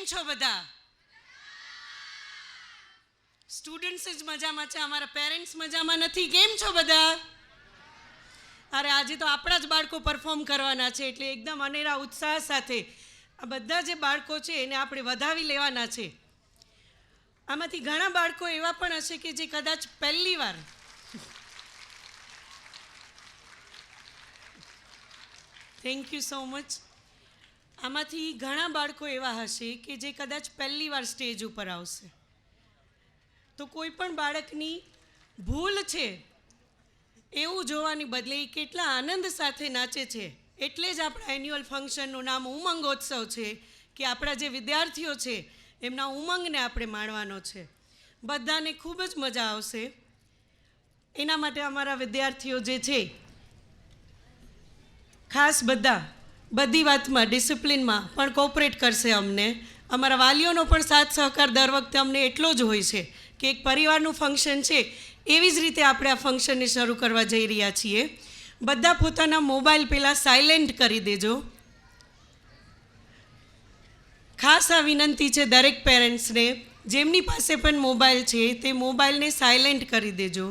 છો બધા? સ્ટુડન્ટ્સ જ મજામાં છે, અમારા પેરેન્ટ્સ મજામાં નથી. કેમ છો બધા? અરે આજે તો આપણા જ બાળકો પરફોર્મ કરવાના છે, એટલે એકદમ અનેરા ઉત્સાહ સાથે આ બધા જે બાળકો છે એને આપણે વધાવી લેવાના છે. આમાંથી ઘણા બાળકો એવા પણ હશે કે જે કદાચ પહેલી વાર થેન્ક યુ સો મચ. આમાંથી ઘણા બાળકો એવા હશે કે જે કદાચ પહેલી વાર સ્ટેજ ઉપર આવશે. તો કોઈ પણ બાળકની ભૂલ છે એવું જોવાની બદલે એ કેટલા આનંદ સાથે નાચે છે. એટલે જ આપણા એન્યુઅલ ફંક્શનનું નામ ઉમંગોત્સવ છે કે આપણા જે વિદ્યાર્થીઓ છે એમના ઉમંગને આપણે માણવાનો છે. બધાને ખૂબ જ મજા આવશે. એના માટે અમારા વિદ્યાર્થીઓ જે છે ખાસ બધી વાતમાં ડિસિપ્લિનમાં પણ કોઓપરેટ કરશે અમને. અમારા વાલીઓનો પણ સાથ સહકાર દર વખતે અમને એટલો જ હોય છે કે એક પરિવારનું ફંક્શન છે એવી જ રીતે આપણે આ ફંક્શનને શરૂ કરવા જઈ રહ્યા છીએ. બધા પોતાના મોબાઈલ પહેલાં સાયલેન્ટ કરી દેજો. ખાસ આ વિનંતી છે દરેક પેરેન્ટ્સને, જેમની પાસે પણ મોબાઈલ છે તે મોબાઈલને સાયલેન્ટ કરી દેજો,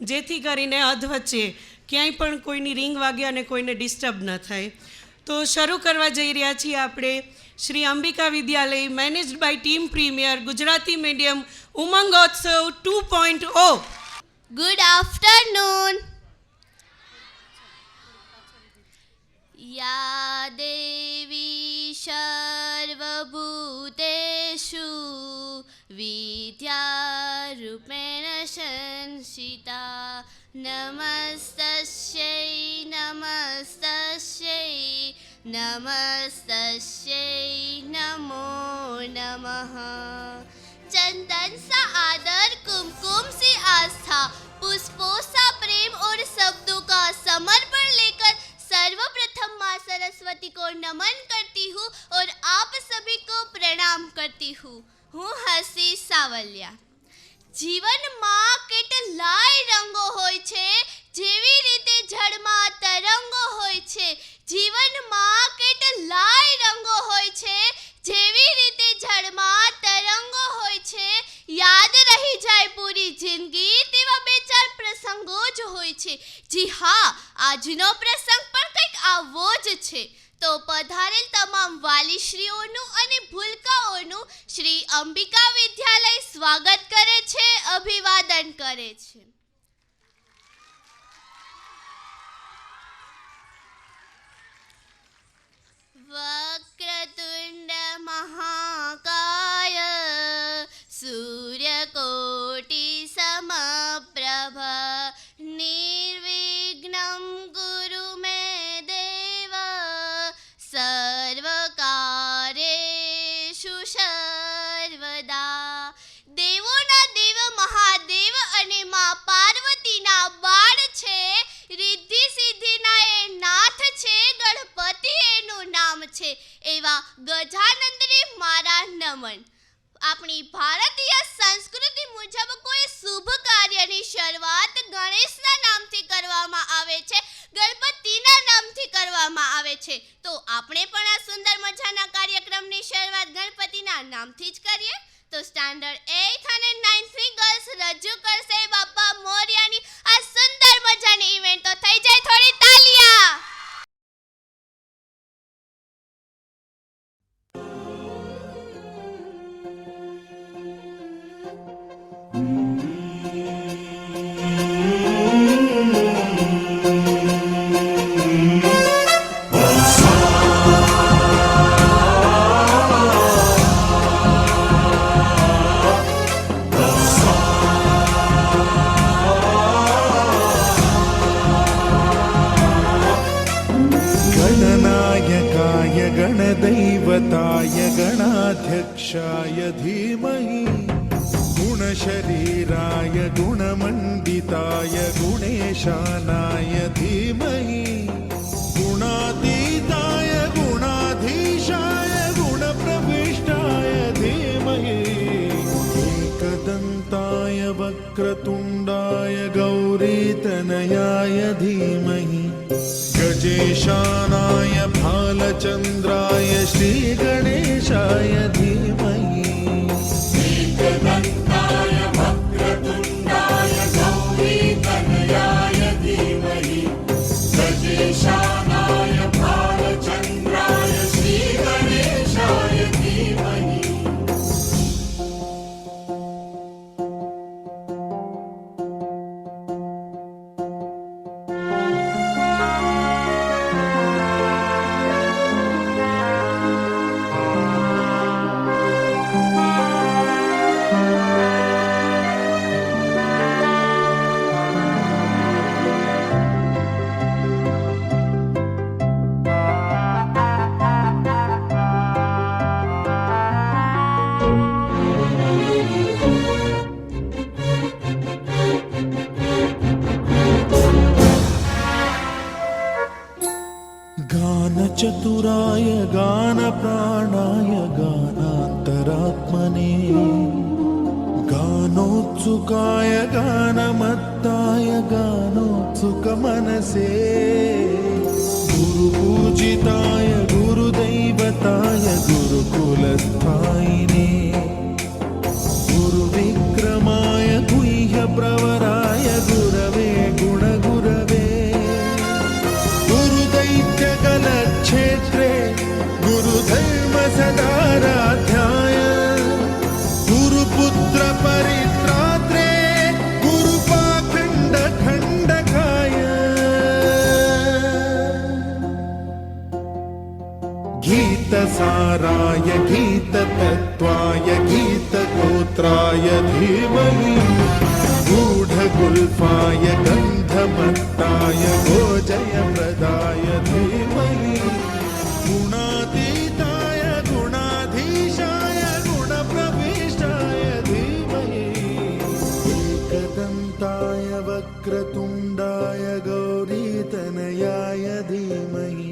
જેથી કરીને અધવચ્ચે ક્યાંય પણ કોઈની રિંગ વાગે અને કોઈને ડિસ્ટર્બ ન થાય. તો શરૂ કરવા જઈ રહ્યા છીએ આપણે Shri Ambika Vidyalaya managed by team premier Gujarati medium ઉમંગોત્સવ 2.0. Good afternoon. या देवी सर्वभूतेषु विद्यारूपेण संस्थिता नमस्तस्यै नमस्तस्यै नमस्तस्यै नमो नमः. चंदन सा आदर कुमकुम सी आस्था पुष्पों सा प्रेम और शब्दों का समर्पण लेकर सर्वप्रथम माँ सरस्वती को नमन करती हूँ और आप सभी को प्रणाम करती हूँ. હું હસી સાવલિયા. જીવનમાં કેટલાય રંગો હોય છે, જેવી રીતે જળમાં તરંગો હોય છે. જીવનમાં કેટલાય રંગો હોય છે, જેવી રીતે જળમાં તરંગો હોય છે. યાદ રહી જાય પૂરી જિંદગી તેવા બે ચાર પ્રસંગો જ હોય છે. જી હા, આજનો પ્રસંગ પણ કંઈક આવો જ છે. તો પધારેલ તમામ વાલીશ્રીઓનું અને ભૂલકાઓનું શ્રી અંબિકા વિદ્યાલય સ્વાગત કરે છે, અભિવાદન કરે છે. વક્રતુંડ મહાકાય સૂર્યકોટિ સમપ્રભ નિર્વિઘ્નમ ગુરુ મે દેવ સર્વકાર્યેષુ સર્વદા. દેવોના દેવ મહાદેવ અને મા પાર્વતીના બાળ છે. રિદ્ધિ સિદ્ધિના એ નાથ છે, ગણપતિ એનું નામ છે. એવા ગજાનંદને મારા નમન. આપણી ભારતીય સંસ્કૃતિ મુજબ કોઈ શુભ કાર્યની શરૂઆત ગણેશના નામથી કરવામાં આવે છે, ગણપતિના નામથી કરવામાં આવે છે. તો આપણે પણ આ સુંદર મજાના કાર્યક્રમની શરૂઆત ગણપતિના નામથી જ કરીએ. તો સ્ટાન્ડર્ડ 8th અને 9th ની ગર્લ્સ રજૂ કરશે બાપા મોર્યાની આ સુંદર મજાની ઇવેન્ટ. તો થઈ જાય થોડી તાલિયા. गणदैवताय गणाध्यक्षाय धीमहि गुणशरीराय गुणमण्डिताय गुणेशानाय धीमहि गुणातीताय गुणाधीशाय गुणप्रविष्टाय धीमहि एकदन्ताय वक्रतुण्डाय गौरीतनयाय धीमहि गजेशानाय भालचन्द्राय श्रीगणेशाय सुखाय गानमत्ताय गानोत्सुकमनसे गुरुपूजिताय गुरुदैवताय गुरुकुलस्थायिने गुरुविक्रमाय गुह्यप्रवराय गुरवे गुणगुरवे गुरुदैत्यकलक्षेत्रे गुरुधर्मसदाराध्याय गुरुपुत्रपरित्रात्रे गुरुपाखण्डखण्डकाय गीतसाराय गीततत्त्वाय गीतगोत्राय धीमहि गूढगुल्फाय गन्धमत्ताय गोजयप्रदाय धीमहि गुणातीताय गुणाधीशाय गुणप्रविष्टाय धीमहि एकदन्ताय वक्रतुण्डाय गौरीतनयाय धीमहि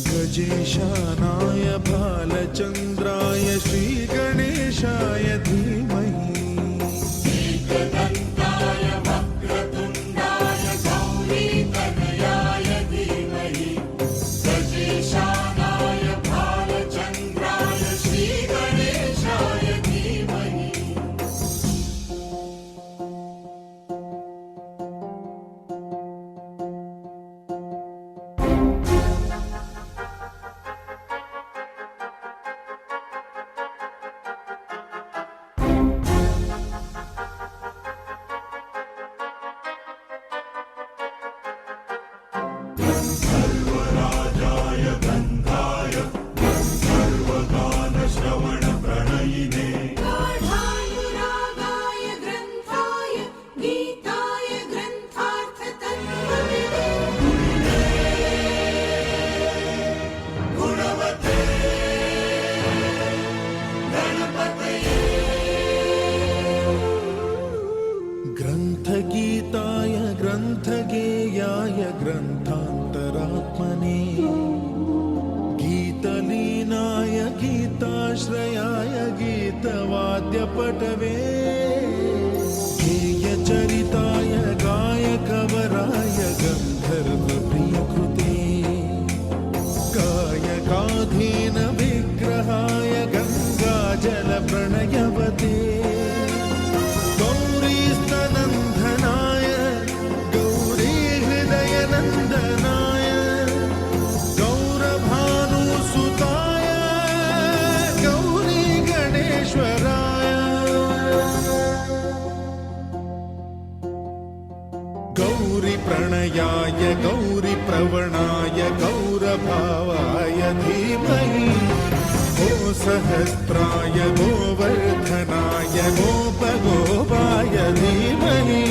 गजेशानाय भालचन्द्राय श्रीगणेशाय धीमहि एकदन्ताय वक्रतुण्डाय गौरीतनयाय धीमहि गजेशानाय भालचन्द्राय श्रीगणेशाय धीमहि सर्वराजाय गन्धाय सर्वगानश्रवणप्रणयिने गाढानुरागाय ग्रन्थाय गीताय ग्रन्थार्थतत्त्वविदे गुणवते गणपतये ग्रन्थगीताय ग्रन्थगेयाय ग्रन्थान्तरात्मने गीतलीनाय गीताश्रयाय गीतवाद्यपटवे गेयचरिताय गायकवराय गन्धर्वप्रियकृते गायकाधीन विग्रहाय गङ्गाजलप्रणयवते गौरीस्तनन्दनाय गौरीहृदयनन्दनाय गौरभानुसुताय गौरीगणेश्वराय गौरीप्रणयाय गौरीप्रवणाय गौरभावाय धीमहि गो सहस्राय गोवर्धनाय गोपगोपाय धीमहि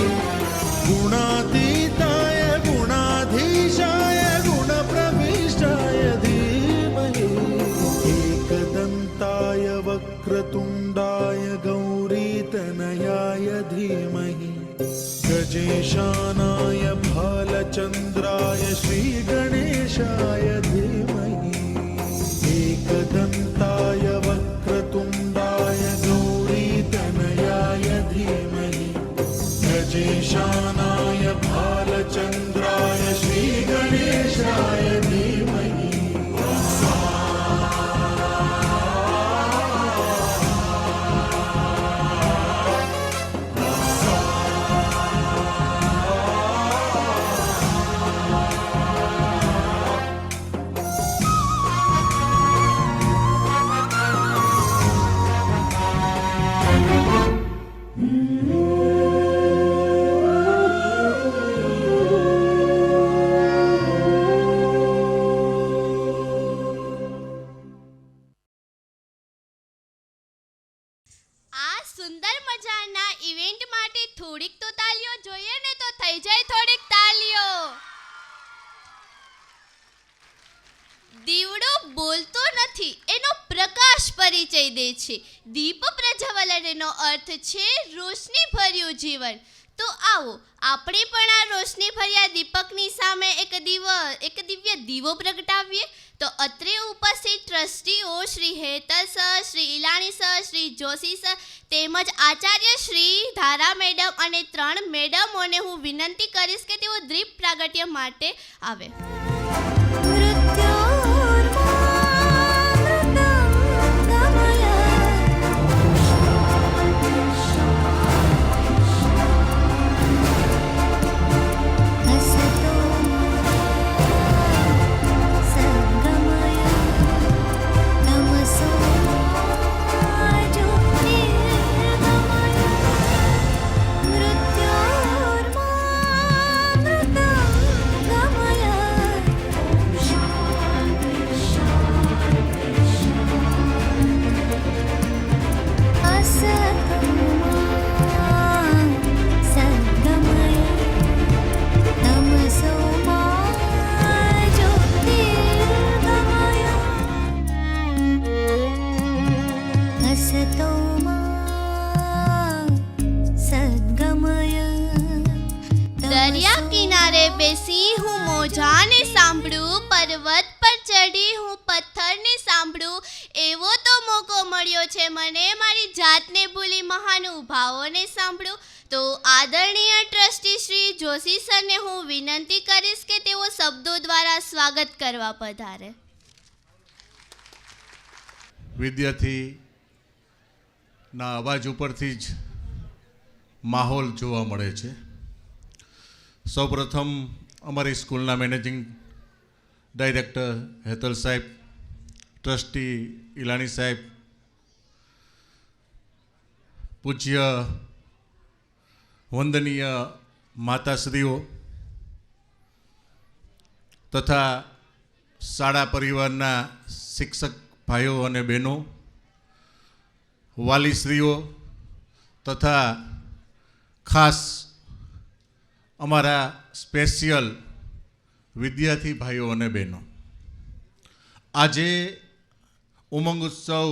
गुणातीताय गुणाधीशाय गुणप्रविष्टाय धीमहि एकदन्ताय वक्रतुण्डाय गौरीतनयाय धीमहि गजेशानाय भालचन्द्राय श्रीगणेशाय धीमहि एकदन्ताय वक्रतुण्डाय गौरीतनयाय धीमहि गजेशानाय भालचन्द्राय श्रीगणेशाय धीमहि આ સુંદર મજાના ઇવેન્ટ માટે થોડીક તો તાલીઓ જોઈએ ને, તો થઈ જાય થોડીક તાલીઓ. દીવડો બોલતો નથી, એનો પ્રકાશ પરિચય દે છે. દીપ પ્રજ્વલનનો અર્થ છે રોશની ભર્યું જીવન. તો આવો આપણે પણ આ રોશની ભર્યા દીપકની સામે એક દિવ્ય દીવો પ્રગટાવીએ. તો અત્રે ઉપસ્થિત ટ્રસ્ટીઓ Shri Hetal sir, Shri Ilani sir, Shri Joshi sir તેમજ આચાર્ય શ્રી ધારા મેડમ અને 3 મેડમોને હું વિનંતી કરીશ કે તેઓ દીપ પ્રાગટ્ય માટે આવે. દરિયા કિનારે બેસી હું મોજાને સાંભળું, પર્વત પર ચડી હું પથ્થરને સાંભળું. એવો તો મોકો મળ્યો છે મને મારી જાતને ભૂલી મહાનુભાવોને સાંભળું. તો આદરણીય ટ્રસ્ટી શ્રી જોશી સરને હું વિનંતી કરીશ કે તેઓ શબ્દો દ્વારા સ્વાગત કરવા પધારે. વિદ્યાર્થીના અવાજ ઉપરથી જ માહોલ જોવા મળે છે. સૌપ્રથમ અમારી સ્કૂલના મેનેજિંગ ડાયરેક્ટર હેતલ સાહેબ, ટ્રસ્ટી ઈલાણી સાહેબ, પૂજ્ય વંદનીય માતાશ્રીઓ તથા શાળા પરિવારના શિક્ષક ભાઈઓ અને બહેનો, વાલીશ્રીઓ તથા ખાસ અમારા સ્પેશિયલ વિદ્યાર્થી ભાઈઓ અને બહેનો, આજે ઉમંગ ઉત્સવ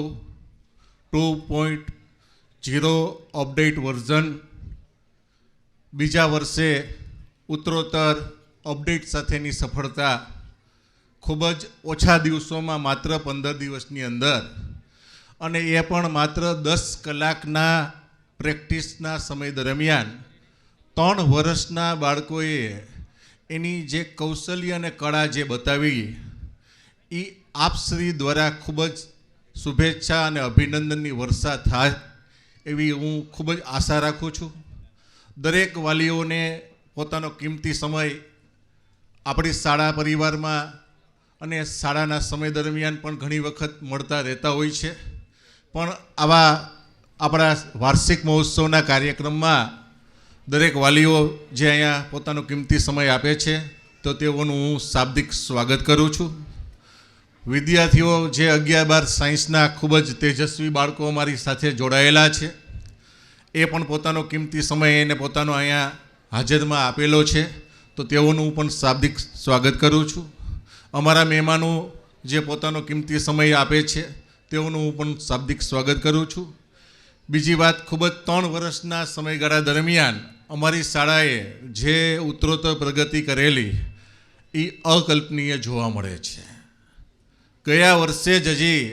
2.0 અપડેટ વર્ઝન બીજા વર્ષે ઉત્તરોત્તર અપડેટ સાથેની સફળતા ખૂબ જ ઓછા દિવસોમાં, માત્ર 15 દિવસની અંદર, અને એ પણ માત્ર 10 કલાકના પ્રેક્ટિસના સમય દરમિયાન 3 વર્ષના બાળકોએ એની જે કૌશલ્ય અને કળા જે બતાવી એ આપશ્રી દ્વારા ખૂબ જ શુભેચ્છા અને અભિનંદનની વર્ષા થાય એવી હું ખૂબ જ આશા રાખું છું. દરેક વાલીઓને પોતાનો કિંમતી સમય આપણી શાળા પરિવારમાં અને શાળાના સમય દરમિયાન પણ ઘણી વખત મળતા રહેતા હોય છે, પણ આવા આપણા વાર્ષિક મહોત્સવના કાર્યક્રમમાં દરેક વાલીઓ જે અહીંયા પોતાનો કિંમતી સમય આપે છે તો તેઓનું હું શાબ્દિક સ્વાગત કરું છું. વિદ્યાર્થીઓ જે 11-12 સાયન્સના ખૂબ જ તેજસ્વી બાળકો અમારી સાથે જોડાયેલા છે એ પણ પોતાનો કિંમતી સમય એને પોતાનો અહીંયા હાજરમાં આપેલો છે તો તેઓનું પણ શાબ્દિક સ્વાગત કરું છું. અમારા મહેમાનો જે પોતાનો કિંમતી સમય આપે છે તેઓનું હું પણ શાબ્દિક સ્વાગત કરું છું. બીજી વાત, ખૂબ જ 3 વર્ષના સમયગાળા દરમિયાન અમારી શાળાએ જે ઉત્તરોત્તર પ્રગતિ કરેલી એ અકલ્પનીય જોવા મળે છે. ગયા વર્ષે જ હજી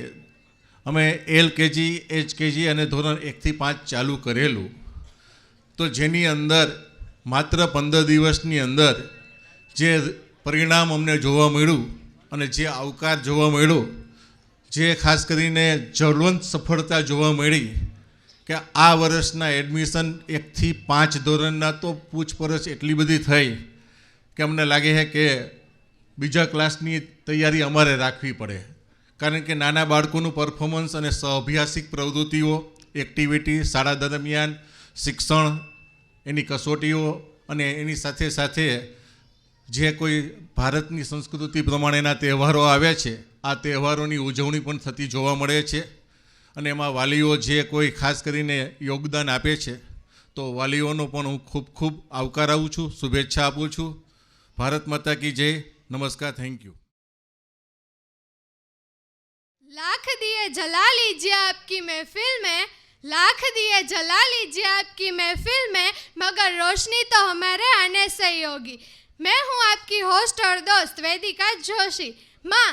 અમે LKG, HKG અને ધોરણ 1 થી 5 ચાલુ કરેલું, તો જેની અંદર માત્ર 15 દિવસની અંદર જે પરિણામ અમને જોવા મળ્યું અને જે આવકાર જોવા મળ્યો, જે ખાસ કરીને જ્વલંત સફળતા જોવા મળી કે આ વર્ષના એડમિશન 1 થી 5 ધોરણના તો પૂછપરછ એટલી બધી થઈ કે અમને લાગે છે કે બીજા ક્લાસની તૈયારી અમારે રાખવી પડે, કારણ કે નાના બાળકોનું પરફોર્મન્સ અને સહઅભ્યાસિક પ્રવૃત્તિઓ, એક્ટિવિટી, શાળા દરમિયાન શિક્ષણ, એની કસોટીઓ અને એની સાથે સાથે જે કોઈ ભારતની સંસ્કૃતિ પ્રમાણેના તહેવારો આવે છે આ તહેવારોની ઉજવણી પણ થતી જોવા મળે છે. અને એમાં વાલીઓ જે કોઈ ખાસ કરીને યોગદાન આપે છે તો વાલીઓનો પણ હું ખૂબ ખૂબ આવકાર આપું છું, શુભેચ્છા આપું છું. ભારત માતા કી જય. નમસ્કાર. Thank you. लाख दिए जला लीजिए आपकी महफिल में, लाख दिए जला लीजिए आपकी महफिल में, मगर रोशनी तो हमारे आने से ही होगी. मैं हूँ आपकी होस्ट और दोस्त वेदिका जोशी. माँ,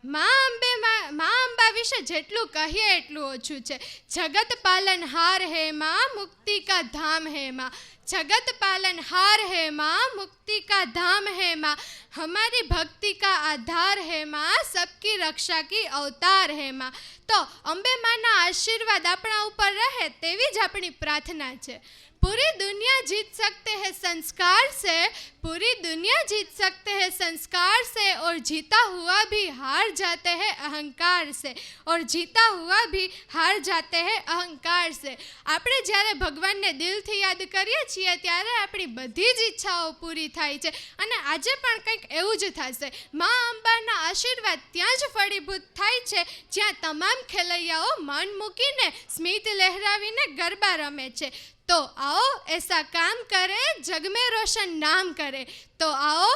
મા અંબા વિશે જેટલું કહીએ એટલું ઓછું છે. જગત પાલનહાર હે માં, મુક્તિ કા ધામ હે માં. जगत पालनहार है माँ, मुक्ति का धाम है माँ, हमारी भक्ति का आधार है माँ, सबकी रक्षा की अवतार है माँ. तो अंबे माना आशीर्वाद अपना ऊपर रहे तेवी ज अपनी प्रार्थना है. पूरी दुनिया जीत सकते हैं संस्कार से, पूरी दुनिया जीत सकते हैं संस्कार से, और जीता हुआ भी हार जाते हैं अहंकार से, और जीता हुआ भी हार जाते हैं अहंकार से. આપણે જ્યારે ભગવાનને દિલથી યાદ કરીએ છીએ ત્યારે આપણી બધી જ ઈચ્છાઓ પૂરી થાય છે, અને આજે પણ કંઈક એવું જ થશે. મા અંબાના આશીર્વાદ ત્યાં જ ફળીભૂત થાય છે જ્યાં તમામ ખેલૈયાઓ મન મૂકીને સ્મિત લહેરાવીને ગરબા રમે છે. तो आओ ऐसा काम करे जग में रोशन नाम करे, तो आओ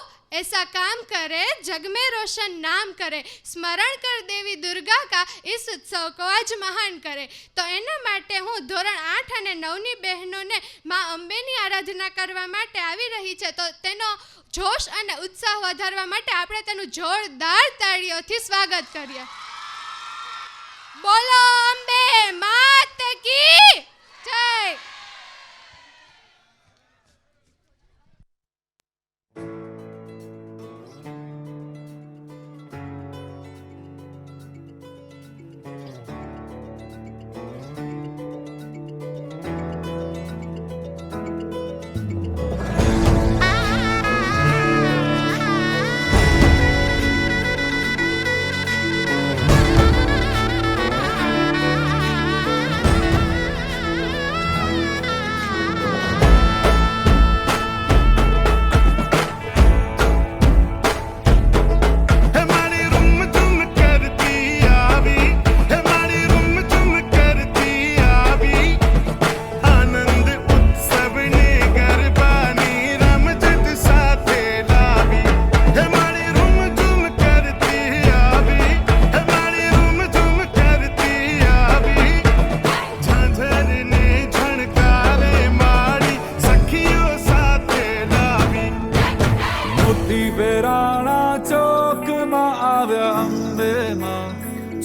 ऐसा काम करे जग में रोशन नाम करे, स्मरण कर देवी दुर्गा का इस उत्सव को आज महान करे. तो एना माटे हूँ धोरण 8 અને 9ની બહેનોને માં અંબેની આરાધના કરવા માટે આવી રહી છે. તો તેનો જોશ અને ઉત્સાહ વધારવા માટે આપણે તેનું જોરદાર તાળીઓથી સ્વાગત કરીએ. બોલો અંબે માત કી જય.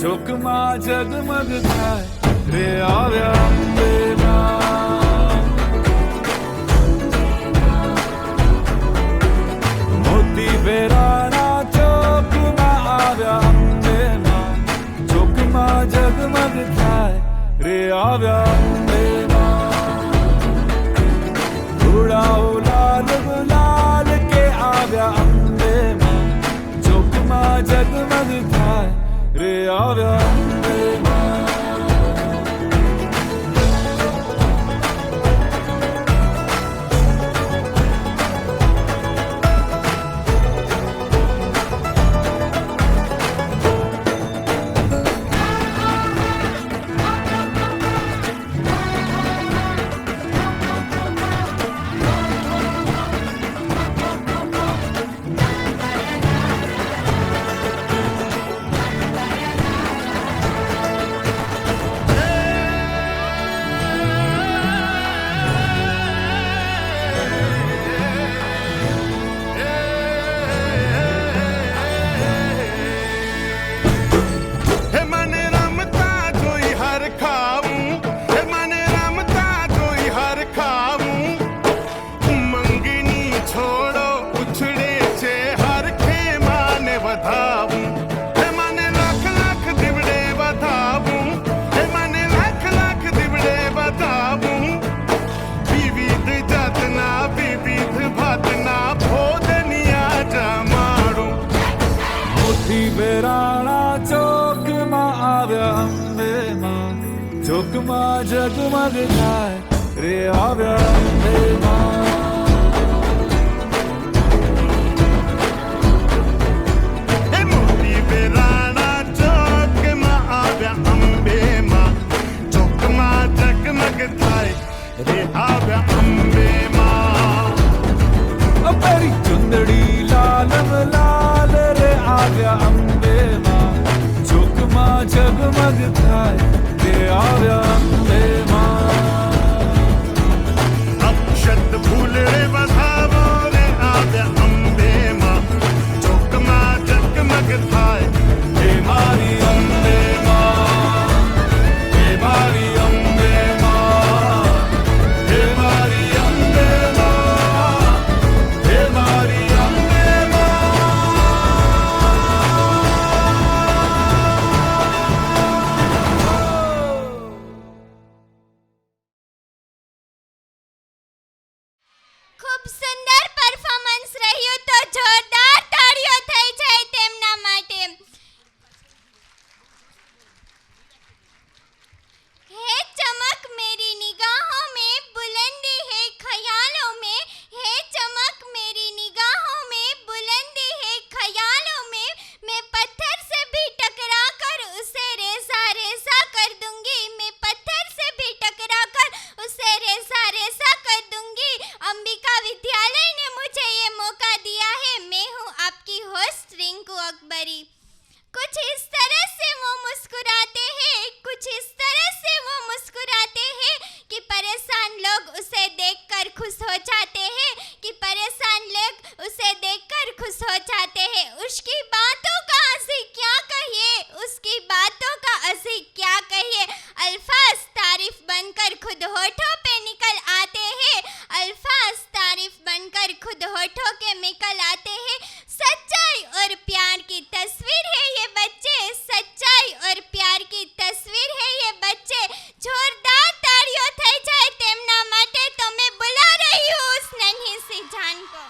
ચોકમાં જગમગ થાય રે આવ્યા અંબે માં. મોતી વેરાણા ચોકમાં આવ્યા અંબે માં, ચોકમાં જગમગ થાય રે આવ્યા અંબે માં. ઉડાઓ લાલ ગુલાલ કે આવ્યા અંબે માં, ચોકમાં જગમગ થાય રે આવ્યા અંબે માં. ચોકમાં જગમગ થાય રે આવ્યા અંબે માં. મોતી વેરાણા ચોકમાં આવ્યા અંબે માં, ચોકમાં જગમગ થાય રે આવ્યા અંબે માં. પેરી ચુંદડી લાલ લાલ રે આવ્યા અંબે માં, ચોકમાં જગમગ થાય આવ્યા અંબે માં. અક્ષત ખૂબ સુંદર પરફોર્મન્સ રહ્યું, તો જોરદાર તાળીઓ થઈ જાય તેમના માટે. है चमक मेरी निगाहों में, बुलंदी है ख्यालों में. है चमक मेरी निगाहों में, बुलंदी है ख्यालों में. मैं पत्थर से भी टकरा कर उसे रेसा रेसा कर दूंगी. मैं पत्थर से भी टकरा कर उसे रेसा रेसा कर दूंगी. अंबिका विद्यालय ने मुझे ये मौका दिया है. मैं हूँ आपकी होस्ट रिंकू अकबरी. कुछ इस तरह से वो मुस्कुराते हैं, कुछ इस तरह से वो मुस्कुराते हैं कि परेशान लोग उसे देखकर खुश हो जाते हैं, कि परेशान लोग उसे देखकर खुश हो जाते हैं. उसकी बातों का असली क्या कहिए, उसकी बातों का असली क्या कहिए. अल्फाज तारीफ बनकर खुद होठों पे निकल आते हैं. अल्फाज तारीफ बनकर खुद होठों के निकल आते हैं. सच्चाई और प्यार की तस्वीर है ये बच्चे, सच्चाई और प्यार की तस्वीर है ये बच्चे. जोरदार ताड़ियों થઈ જાય તેમના માટે. तो मैं बुला रही हूँ उस नन्ही सी जान को.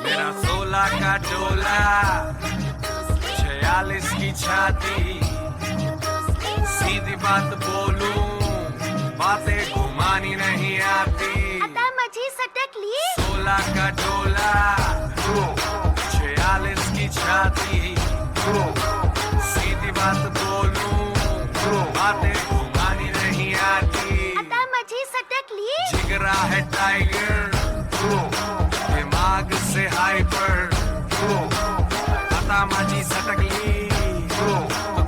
मेरा 16 का डोला, 46 की छाती, सीधी बात बोलूं बातें घुमानी नहीं आती. आता माझी सटकली. 16 का डोला, 46 की छाती, सीधी बात बोलूं बातें घुमानी नहीं आती. आता माझी सटकली. जिगरा है टाइगर, दिमाग से हाइपर. आता माझी सटकली तो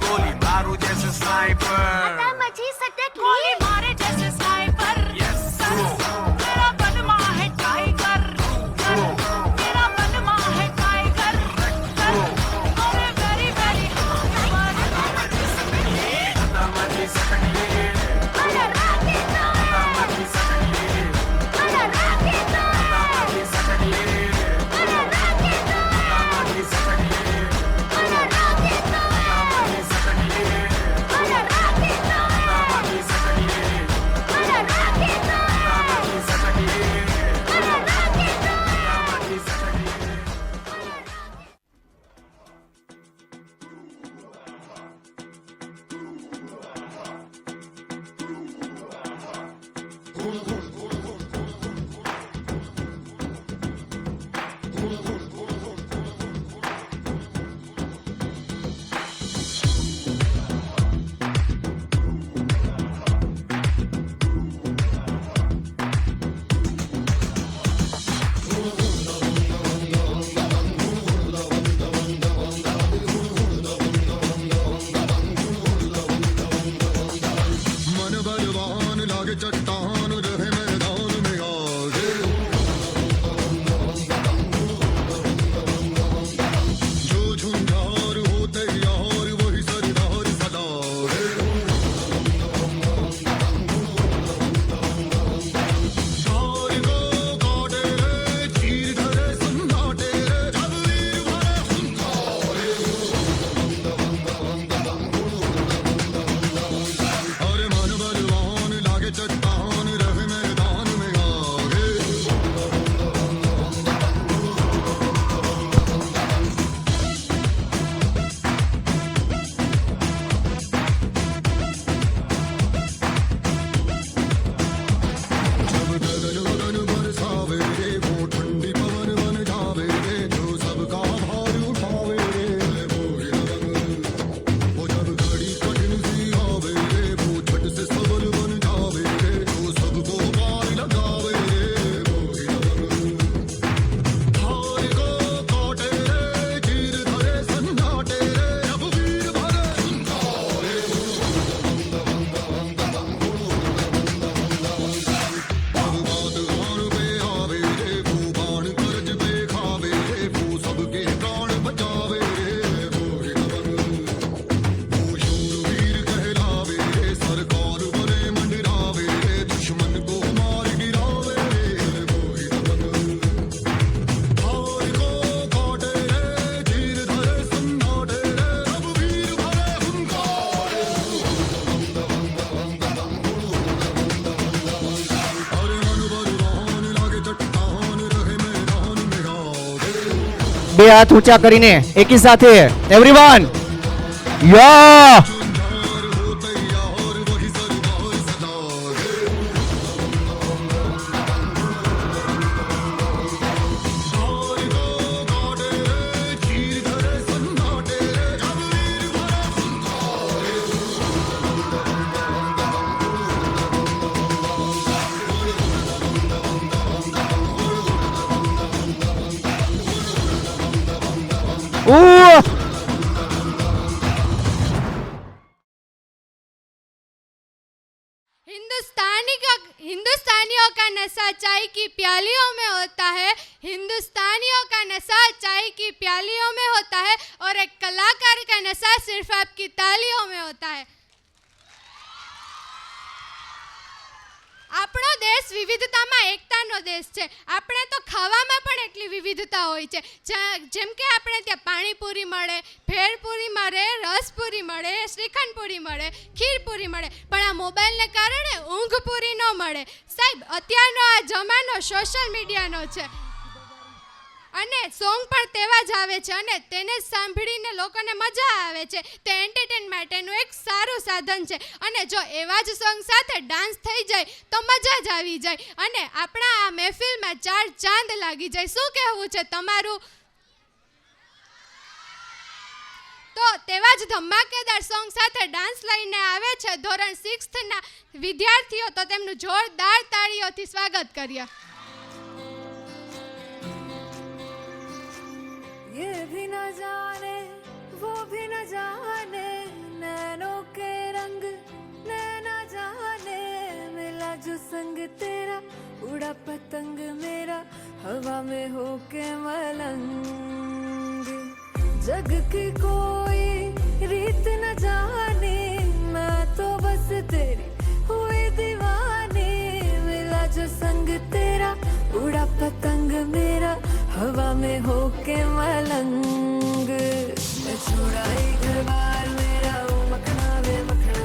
गोली मारू जैसे स्नाइपर. आता माझी सटकली. मारे जैसे स्नाइपर. Yes. मेरा बनमा है टाइगर. मेरा बनमा है टाइगर. अरे वेरी वेरी आता माझी सटकली, आता माझी सटकली, अरे राके तो. आता माझी सटकली, अरे राके तो. आता माझी सटकली, अरे राके तो. आता माझी सटकली, अरे राके तो. आता माझी सटकली, अरे राके तो. आता माझी सटकली, अरे राके तो. आता माझी सटकली, अरे राके तो. आता माझी सटकली. मन बलवान लागे चट्टान रहे मैं બે હાથ ઊંચા કરીને એકી સાથે એવરીવન યા हिंदुस्तानियों का नशा चाय की प्यालियों में होता है, हिंदुस्तानियों का नशा चाय की प्यालियों में होता है और एक कलाकार का नशा सिर्फ आपकी तालियों में होता है। આપણો દેશ વિવિધતામાં એકતાનો દેશ છે। આપણે તો ખાવામાં પણ એટલી વિવિધતા હોય છે, જેમ કે આપણે ત્યાં પાણીપુરી મળે, ભેળપુરી મળે, રસપુરી મળે, શ્રીખંડપુરી મળે, ખીરપુરી મળે, પણ આ મોબાઈલને કારણે ઊંઘપુરી ન મળે। સાહેબ, અત્યારનો આ જમાનો સોશિયલ મીડિયાનો છે અને સોંગ પણ તેવા જ આવે છે અને તેને સાંભળીને લોકોને મજા આવે છે। તે એન્ટરટેન માટેનું એક સારું સાધન છે અને જો એવા જ સોંગ સાથે ડાન્સ થઈ જાય તો મજા જ આવી જાય અને આપણા આ મહેફિલમાં ચાર ચાંદ લાગી જાય। શું કહેવું છે તમારું? તો તેવા જ ધમાકેદાર સોંગ સાથે ડાન્સ લઈને આવે છે ધોરણ 6ના વિદ્યાર્થીઓ, તો તેમનું જોરદાર તાળીઓથી સ્વાગત કરીએ। ये भी न जाने वो भी न जाने, नैनों के रंग नैना जाने, मिला जो संग तेरा उड़ा पतंग मेरा हवा में होके मलंग। जग की कोई रीत न जाने, मैं तो बस तेरी हुई दीवानी, मिला जो संग तेरा उड़ा पतंग मेरा हवा में होके मलंग। मैं छुड़ाई घर बार मेरा ओ मखना वे मखना,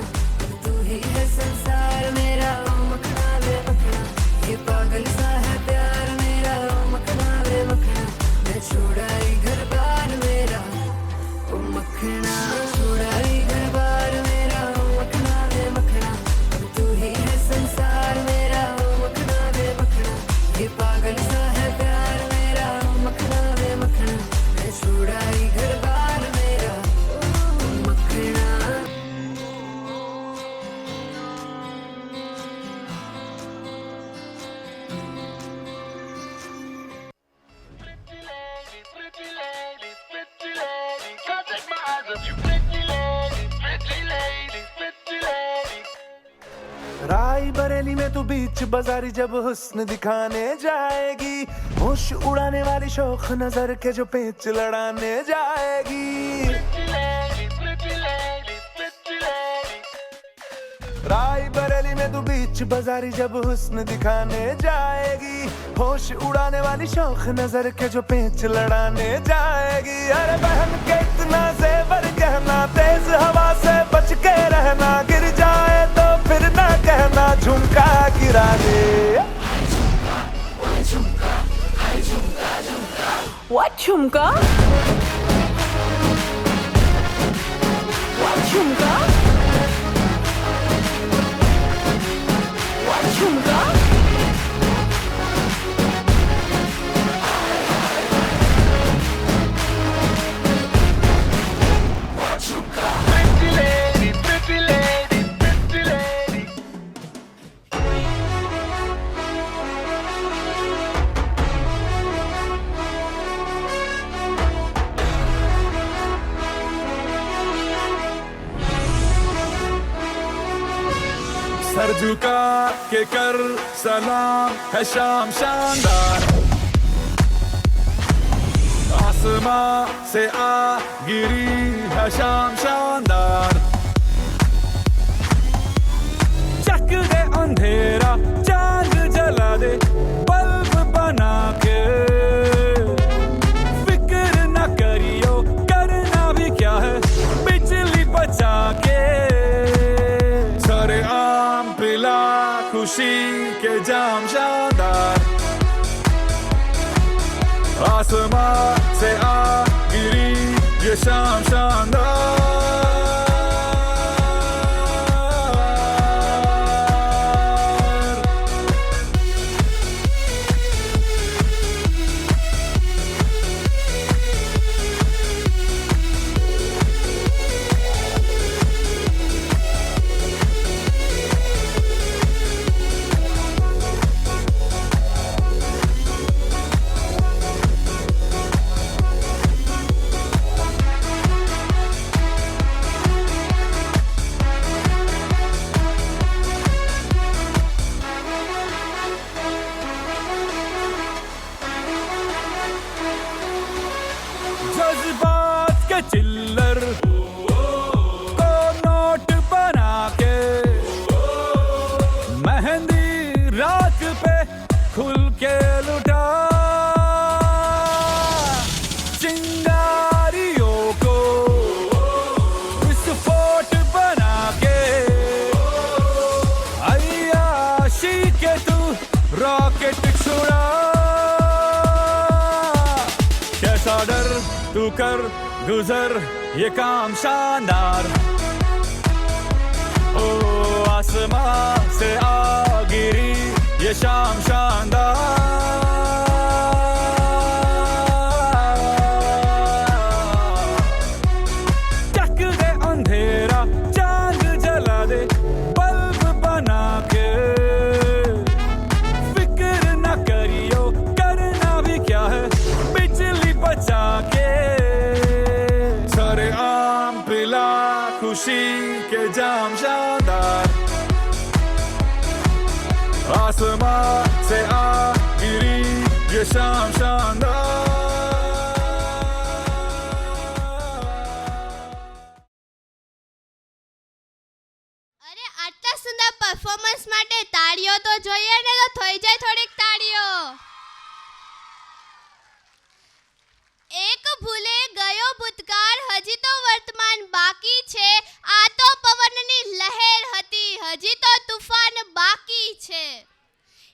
तू ही है संसार मेरा ओ मखना वे मखना, ये पागल सा है प्यार मेरा ओ मखना वे मखना। मैं छुड़ाई घर बार मेरा ओ मखना, छुड़ाई घर बार मेरा ओ मखना वे मखना, तू ही है संसार मेरा ओ मखना वे मखना, ये पागल सा है प्यार मेरा ओ मखना वे मखना। मैं छुड़ाई घर बार मेरा ओ मखना। राई बरेली में तू बीच बाजारी जब हुस्न दिखाने जाएगी, होश उड़ाने वाली शौक नजर के जो पेच लड़ाने जाएगी। राई बरेली में तू बीच बाजारी जब हुस्न दिखाने जाएगी, होश उड़ाने वाली शौक नजर के जो पेच लड़ाने जाएगी। अरे बहन के इतना जेवर गहना, तेज हवा से बच के रहना, गिर जाए तो फिर ना कहना झुमका गिरा दे। What झुमका? What झुमका? What झुमका? Pretty lady, pretty lady, pretty lady. Sir झुका के कर सलाम है शाम शानदार, आसमां से आ गिरी है शाम शानदार। चक दे अंधेरा चांद जला दे बल्ब बना के, फिक्र न करियो करना भी क्या है बिजली बचा के। सरे आम पिला खुशी के जाम शानदार, आसमां से आ गिरी ये शाम शानदार। जज्बात के चिल्लर को नोट बना के मेहंदी राख पे खुल के लुटा चिंगारियों को विस्फोट बना के अय्याशी के तू रॉकेट छुड़ा कैसा डर तू कर गुजर ये काम शानदार। ओ आसमां से आ गिरी ये शाम शानदार। टक दे अंधेरा चांद जला दे बल्ब बना के फिक्र न करियो करना भी क्या है बिजली बचा के सरे आम पिला खुशी के जाम शानदार। आसमां से आ गिरी ये शाम शानदार। અરે આટલા સુંદર પરફોર્મન્સ માટે તાળીઓ તો જોઈએ ને, તો થઈ જાય થોડીક તાળીઓ. એક ભૂલે ગયો ભૂતકાળ, હજી તો વર્તમાન બાકી છે. આ તો પવનની લહેર હતી, હજી તો તૂફાન બાકી છે.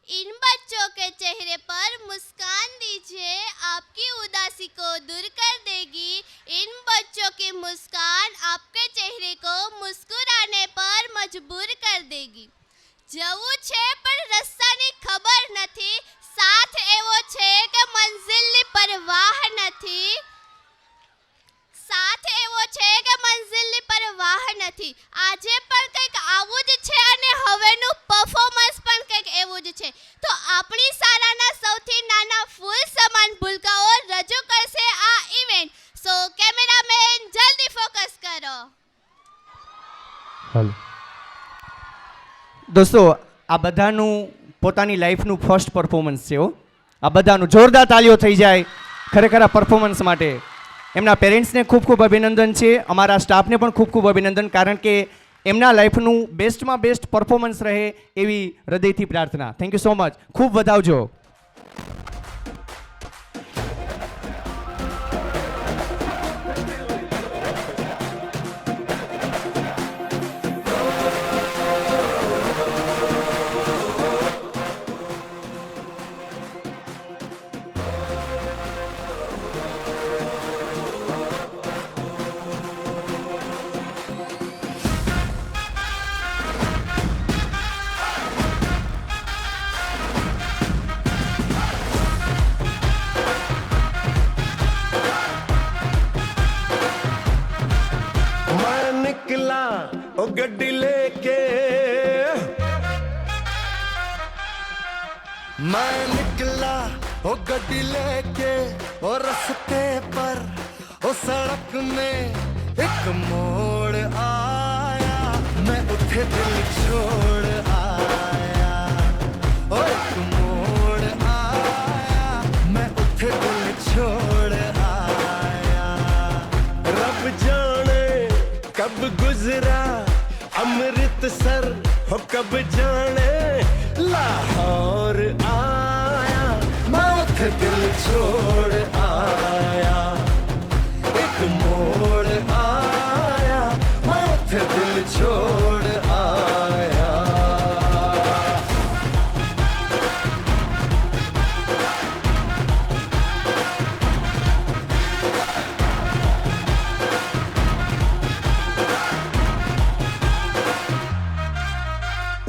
इन बच्चों के चेहरे पर मुस्कान दीजिए, आपकी उदासी को दूर कर देगी. इन बच्चों की मुस्कान आपके चेहरे को मुस्कुराने पर मजबूर कर देगी. जવું છે પણ રસ્તાની ખબર નથી, સાથ એવો છે કે મંઝિલની પરવાહ નથી. સાથ એવો છે કે મંઝિલની પરવાહ નથી. આજે પણ કંઈક આવું જ છે અને હવેનું પરફોર્મન્સ પણ કંઈક એવું જ છે. તો આપણી શાળાના સૌથી નાના ફૂલ સમાન ભૂલકાઓ રજૂ કરશે આ ઇવેન્ટ. સો કેમેરામેન જલ્દી ફોકસ કરો. દોસ્તો આ બધાનું પોતાની લાઈફનું ફર્સ્ટ પરફોર્મન્સ છે. આ બધાનું જોરદાર તાળીઓ થઈ જાય ખરેખર આ પરફોર્મન્સ માટે. એમના પેરેન્ટ્સને ખૂબ ખૂબ અભિનંદન છે, અમારા સ્ટાફને પણ ખૂબ ખૂબ અભિનંદન, કારણ કે એમના લાઈફનું બેસ્ટમાં બેસ્ટ પરફોર્મન્સ રહે એવી હૃદયથી પ્રાર્થના. Thank you so much. ખૂબ વધાવજો. ओ गड्डी लेके मैं निकला, ओ गड्डी लेके ओ रास्ते पर ओ सड़क में एक मोड़ आया, मैं उठे दिल छोड़ आया. ओ एक मोड़ आया, मैं उठे दिल छोड़ आया. रब जाने कब गुजरा अमृतसर, हो कब जाने लाहौर आया, मैं उठे दिल छोड़ आया. एक मोड़ आया, मैं उठे दिल छोड़ आया.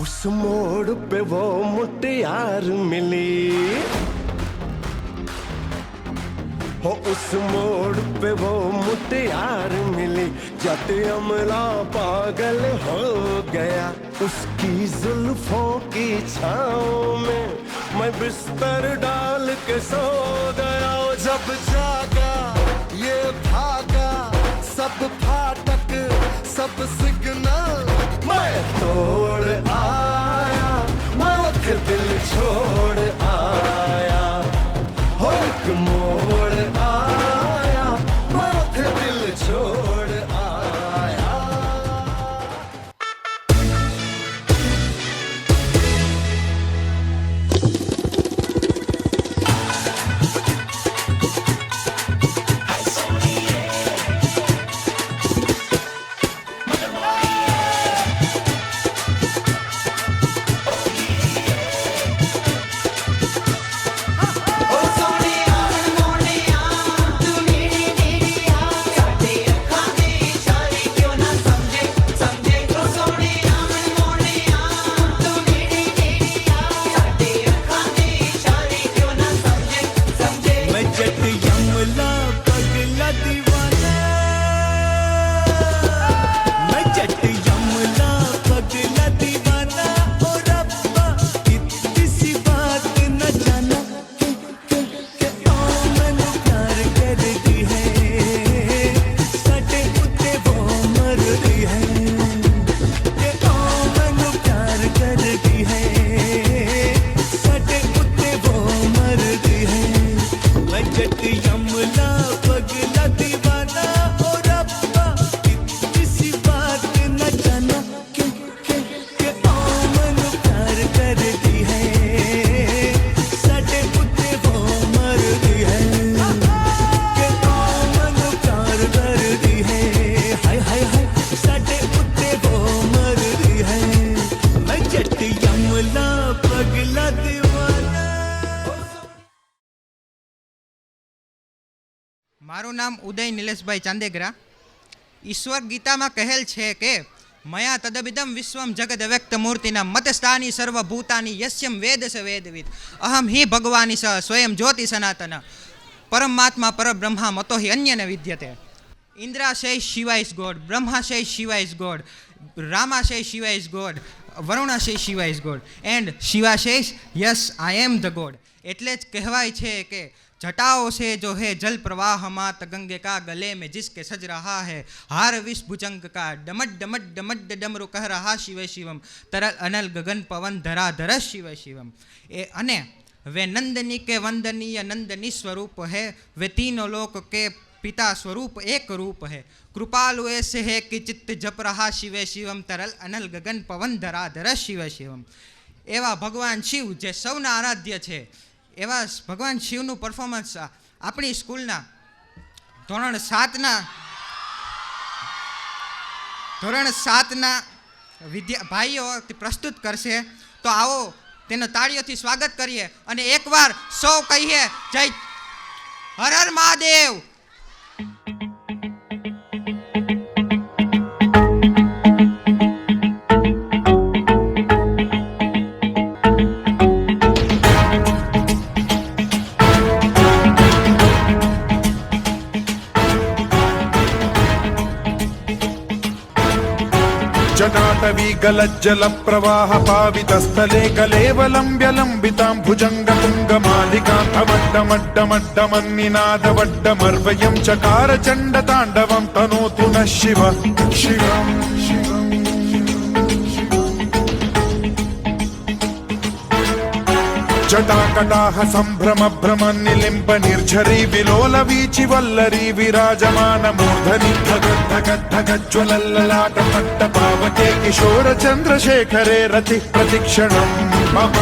उस मोड़ पे वो मुटियार मिली हो, उस मोड़ पे वो मुटियार मिली, जट अमला पागल हो गया। उसकी जुल्फों की छाँव में मैं बिस्तर डाल के सो गया। जब जागा ये भागा, सब फाटक सब सिग्नल मैं तोड़ आया, मैं फिर दिल छोड़ आया। हो एक मोड़ आया, मैं फिर दिल छोड़ आया। મારું નામ ઉદય નિલેશભાઈ ચાંદેગરા. ઈશ્વર ગીતામાં કહેલ છે કે મયા તદબિદમ વિશ્વમ જગદ વ્યક્ત મૂર્તિના મતસ્થાની સર્વભૂતાની યસ્યમ વેદ સ વેદવિદ અહમ હિ ભગવાની સ સ્વયં જ્યોતિ સનાતન પરમાત્મા પરબ્રહ્મા મતો હિ અન્ય ન વિદ્યતે. Indra says Shiva is God, Brahma says Shiva is God, Rama says Shiva is God, Varuna says Shiva is God, and Shiva says yes I am the God. એટલે જ કહેવાય છે કે जटाओं से जो है जल प्रवाह मात गंगे का, गले में जिसके सज रहा है हार विष भुजंग का, डमट डमट डमट डमरू कह रहा शिव शिवम, तरल अनल गगन पवन धरा धर शिव शिवम. अने वे नंदनी के वंदनीय नंदनी स्वरूप है, वे तीनों लोक के पिता स्वरूप एक रूप है. कृपालु ऐसे है कि चित्त जप रहा शिव शिवम, तरल अनल गगन पवन धरा धर शिव शिवम. एवा भगवान शिव जे सौना आराध्य छे, एवा भगवान शिवનું પરફોર્મન્સ આપણી સ્કૂલના ધોરણ 7ના ભાઈઓ પ્રસ્તુત કરશે. તો આવો તેનો તાળીઓથી સ્વાગત કરીએ અને એકવાર સૌ કહીએ જય હર હર મહાદેવ. जटाटवी गलज्जल प्रवाह पावितस्थले कलेवलम्ब्य लम्बितां भुजङ्गतुङ्गमालिकां धवड्डमड्डमड्डमन्निनादवड्डमर्वयं चकार चण्डताण्डवं तनोतु नः शिव शिवम्. जटाकटाह सम्भ्रम भ्रम निलिम्ब निर्झरी विलोल वीचि वल्लरी विराजमान मूर्धनि धगद् धगद् धगज्ज्वलल्ललाट पट्ट पावके किशोर चन्द्रशेखरे रति प्रतिक्षणम् मम.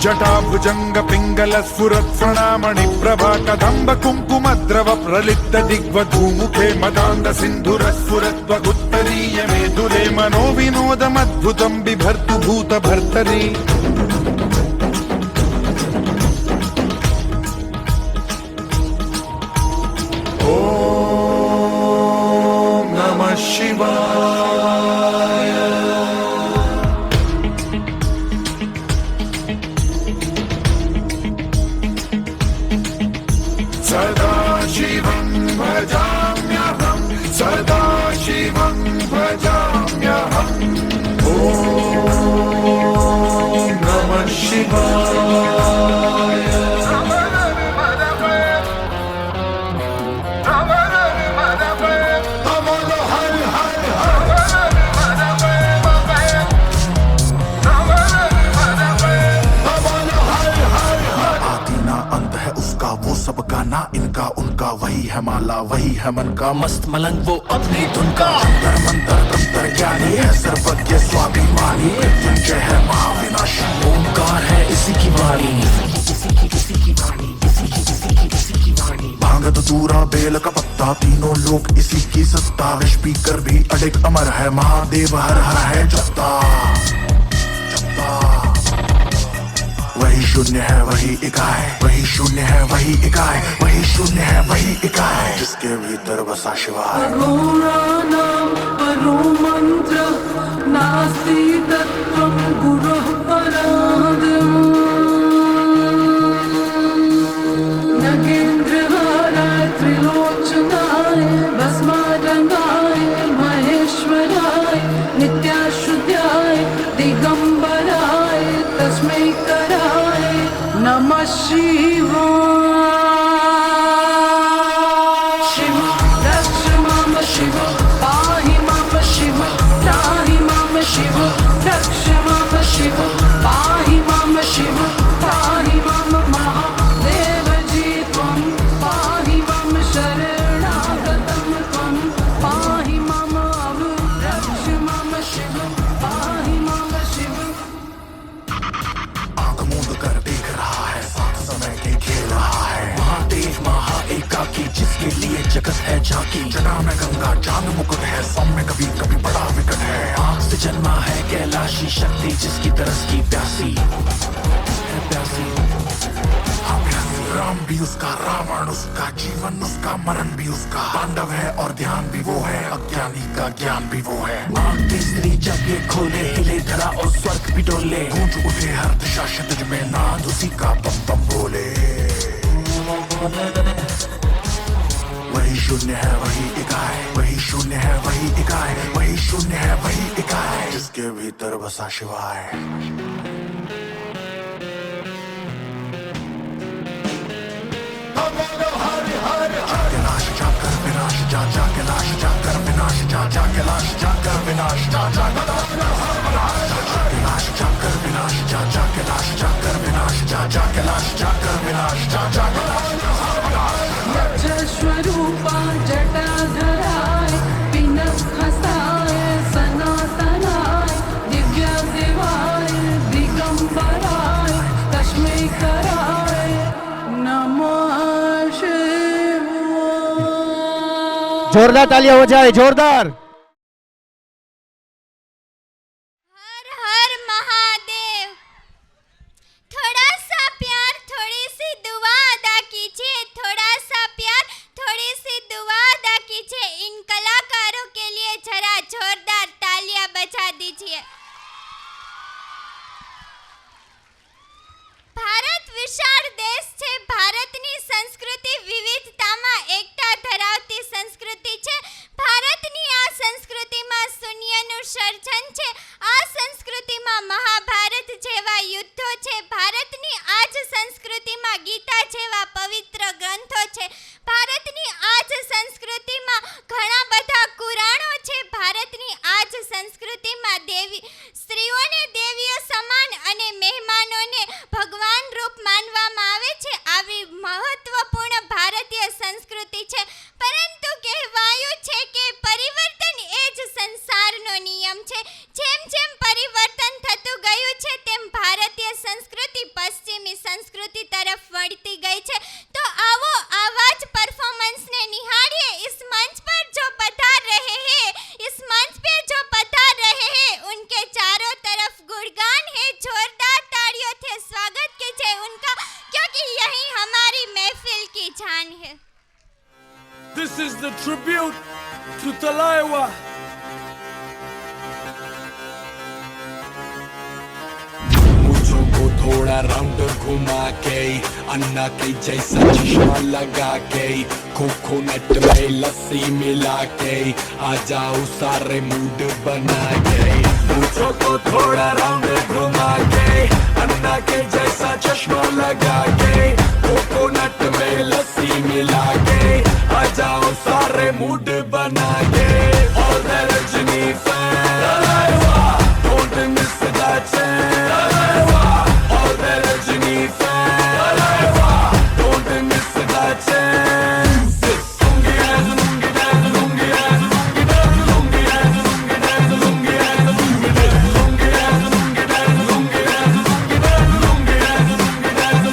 जटाभुजंग पिंगल स्फुरत् प्रणामणि प्रभा कदम्ब कुङ्कुमद्रव प्रलिप्त दिग्वधूमुखे मदान्द सिन्धुर स्फुरद्वगुत्तरीय मेदुरे मनो विनोदमद्भुतं बिभर्तु भूत भर्तरि. सदा शिवं भजाम्यहं सदा शिवं भजाम्यहम् ॐ नमः शिवाय वो सब गाना इनका उनका वही है माला वही है मन का मस्त मलंग वो अपनी धुन का अंतर मंत्र तंत्र ज्ञानी है सर्वज्ञ स्वाभिमानी मृत्युंजय है महाविनाशी ओंकार है इसी की वाणी भांग धतूरा बेल का पत्ता तीनों लोग इसी की सत्ता विष पीकर भी अडिग अमर है महादेव हर हर है जपता वही शून्य है वही इकाई वही शून्य है वही इकाई वही शून्य है वही इकाई जिसके भीतर बसा शिवाय परो मंत्र नास्ति तत्त्वं गुरुः परादिम् नगेन्द्रहाराय त्रिलोचनाय भस्मारंगाय महेश्वराय नित्याशुद्धाय दिगंबराय तस्मै कराय नमः शिवाय शिव रक्ष माम शिव पाहि माम शिव त्राहि माम शिव रक्ष माम शिव पाहि माम शिव त्राहि माम महादेव जी त्वं पाहि माम शरणागतं त्वं पाहि माम रक्ष माम शिव पाहि माम शिव आंख मूंद कर देख रहा है साथ समय के खेल रहा है महादेव महा एकाकी जिसके लिए जगत है झांकी जना में गंगा चांद मुकुट है सौम्य कभी कभी बड़ा विकट है आग से जन्मा है कैलाशी शक्ति जिसकी तरस की प्यासी है प्यासी हाँ प्यासी राम भी उसका रावण उसका जीवन उसका मरण भी उसका पांडव है और ध्यान भी वो है अज्ञानी का ज्ञान भी वो है आग तीसरी जब ये खोले हिले धरा और स्वर्ग भी डोले गूंज उठे हर दिशा क्षितिज में नाद उसी का बम बम बोले वही शून्य है वही इकाई वही शून्य है वही इकाई वही शून्य है वही इकाई जिसके भीतर बसा शिवाय कैलाश जाकर विनाश जा जा कैलाश जाकर विनाश जा जा कैलाश जाकर विनाश जा जा कैलाश जाकर विनाश जा जा कैलाश जाकर विनाश जा जा कैलाश जाकर विनाश जा जा स्वरूपा जटाधराय पिनस्हस्ताय सनातनाय दिव्य देवाय दिगंबराय तस्मै कराय नमः शिवाय जोरदार तालियां हो जाए जोरदार हर हर महादेव थोड़ा सा प्यार थोड़ी सी दुआ अदा कीजिए थोड़ा सा प्यार थोड़ी सी दुआ अदा कीजिए इन कलाकारों के लिए जरा जोरदार तालियां बजा दीजिए ભારત વિશાળ દેશ છે ભારતની સંસ્કૃતિ વિવિધતામાં એકતા ધરાવતી સંસ્કૃતિ છે ભારતની આ સંસ્કૃતિમાં શૂન્યનું સર્જન છે આ સંસ્કૃતિમાં મહાભારત જેવા યુદ્ધો છે ભારતની આ જ સંસ્કૃતિમાં ગીતા જેવા પવિત્ર ગ્રંથો છે ભારતની આ જ સંસ્કૃતિમાં ઘણા બધા પુરાણો છે ભારતની આ જ સંસ્કૃતિમાં દેવી સ્ત્રીઓને દેવીઓ સમાન અને મહેમાનોને ભગવાન રૂપ માનવામાં આવે છે આવી મહત્વપૂર્ણ ભારતીય સંસ્કૃતિ છે પરંતુ કહેવાયું છે કે પરિવર્તન એ જ સંસારનો નિયમ છે જેમ જેમ પરિવર્તન થતું ગયું છે તેમ ભારતીય સંસ્કૃતિ પશ્ચિમી સંસ્કૃતિ તરફ વળતી ગઈ છે તો આવો આવા જ પરફોર્મન્સને નિહાળીએ इस मंच पर जो पधार रहे हैं इस मंच पे जो पधार रहे हैं उनके चारों तरफ गुणगान है जोरदार तालियों से स्वागत कीजिए उनका क्योंकि यही हमारी महफिल की जान है This is the tribute to Talaiwa. मुझको थोड़ा राउंड घुमा के, अन्ना के जैसा चश्मा लगा के, कोकोनट में लस्सी मिला के, आ जाओ सारे मूड बना के। पूछो तो थोड़ा राउंड घुमा के, अन्ना के जैसा चश्मा लगा के, कोकोनट में लस्सी मिला के, आ जाओ सारे मूड बना के। All the Rajini fans, don't miss that chance. All the Rajini fans, don't miss that chance. Lungi as lungi dance, lungi as lungi dance, lungi as lungi dance, lungi as lungi dance, lungi as lungi dance, lungi as lungi dance, lungi as lungi dance.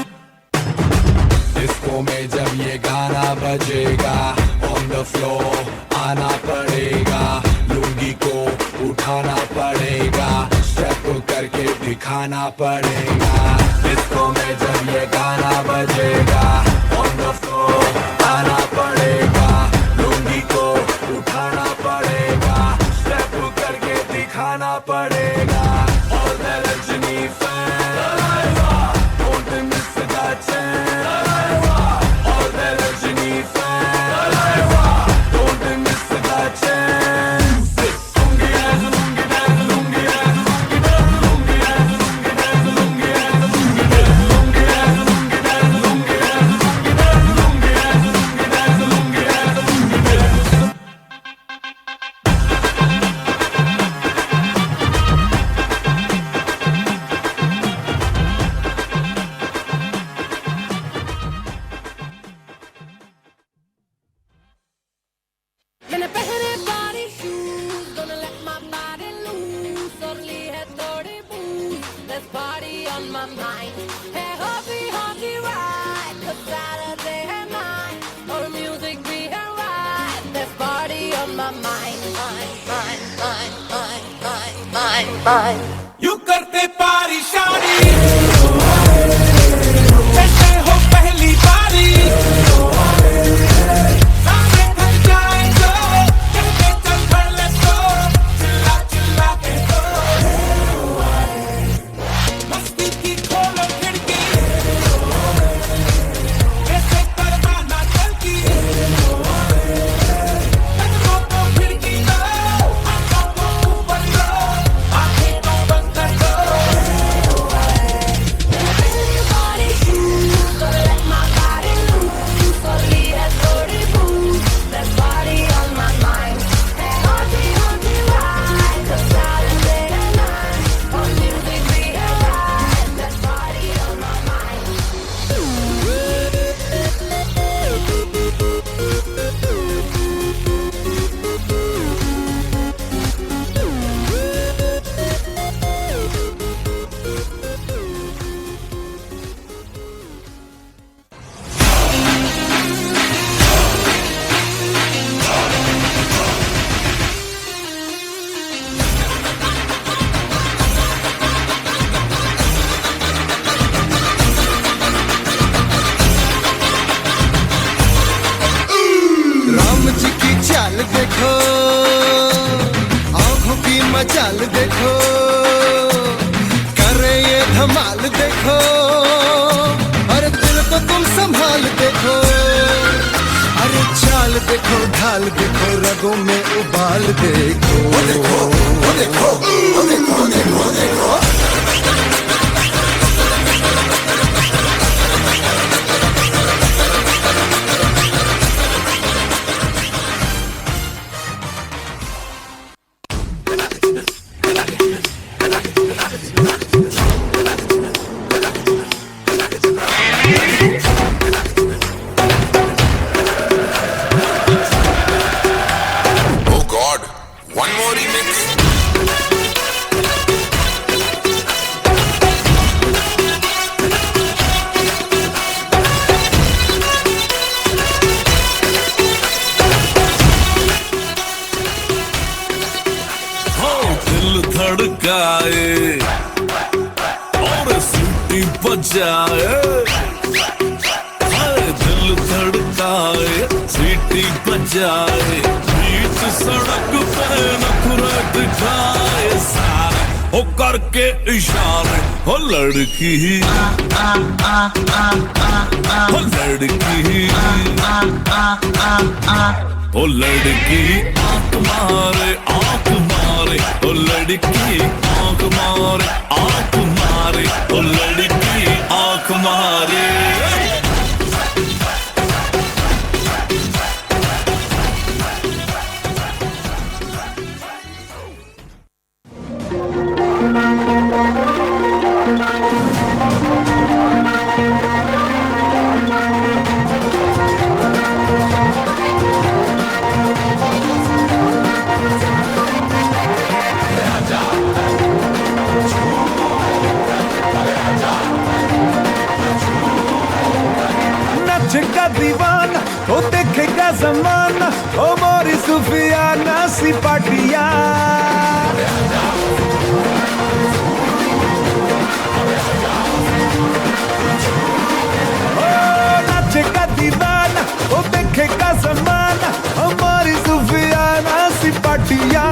Disco में जब ये गाना बजेगा, on the floor आना पड़ेगा, लुंगी को उठाना पड़ेगा, स्टेप करके दिखाना पड़ेगा। डिस्को में जब ये गाना बजेगा, on the floor आना पड़ेगा, लुंगी को उठाना पड़ेगा, स्टेप करके दिखाना पड़ेगा। All the Rajini fans, don't miss that chance. All the Rajini fans, don't miss that chance. Lungi as lungi dance, lungi as lungi dance, lungi as lungi dance, lungi as lungi dance, lungi as lungi dance, lungi as lungi dance, lungi as lungi dance, lungi as lungi dance. मैंने पहने बारी shoes, gonna let my body loose. और ली है थोड़ी booze, there's party on my mind. है hoppy hoppy ride, 'cause Saturday night. और music भी है right, there's party on my mind, mind, mind, mind, mind, mind, mind, mind. You करते पारी शादी, कैसे हो पहली बारी, सामने थक जाए तो कहते चल कर let's go, चिल्ला चिल्ला के दो, मस्ती की खोलो खिड़की, कैसे करवाना चलती, कदमों को खिड़की दो, आंखों को ऊपर लो, आंखें तो बंद कर दो। Body shoes, gonna let my body loose. और ली है थोड़ी booze, there's party on my mind. है hoppy hoppy ride, 'cause Saturday night. और music भी है right, there's party on my mind. Ram ji की चाल देखो, आंखों की मचाल देखो, करे ये धमाल देखो, अरे दिल को तुम संभाल देखो, अरे चाल देखो ढाल देखो, रगों में उबाल देखो, वो देखो वो देखो वो देखो देखो देखो। Oh God, one more remix. दिल धड़काए और सीटी बजाए, दिल धड़काए सीटी बजाए, बीच सड़क पे नखरा दिखाए सारा, हो करके इशारे हो लड़की हो लड़की ओ लड़की आंख मारे ओ लड़की आंख मारे ओ लड़की आंख मारे नचेगा दीवाना ओ देखेगा जमाना ओ मोरी सुफियाना सी पाटिया ओ नचेगा दीवाना ओ देखेगा जमाना ओ मोरी सुफियाना सी पाटिया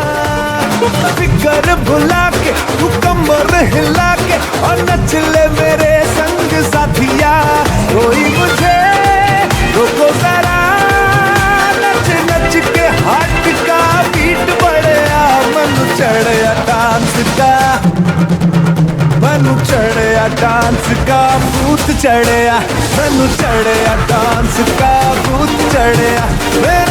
फिकर भुला के तू कमर हिला के और नच ले मेरे संग साथिया कोई मुझे रोको जरा नच नच के हाथ का बीट बढ़िया मनु चढ़या डांस का मनु चढ़या डांस का भूत चढ़या मनु चढ़या डांस का भूत चढ़या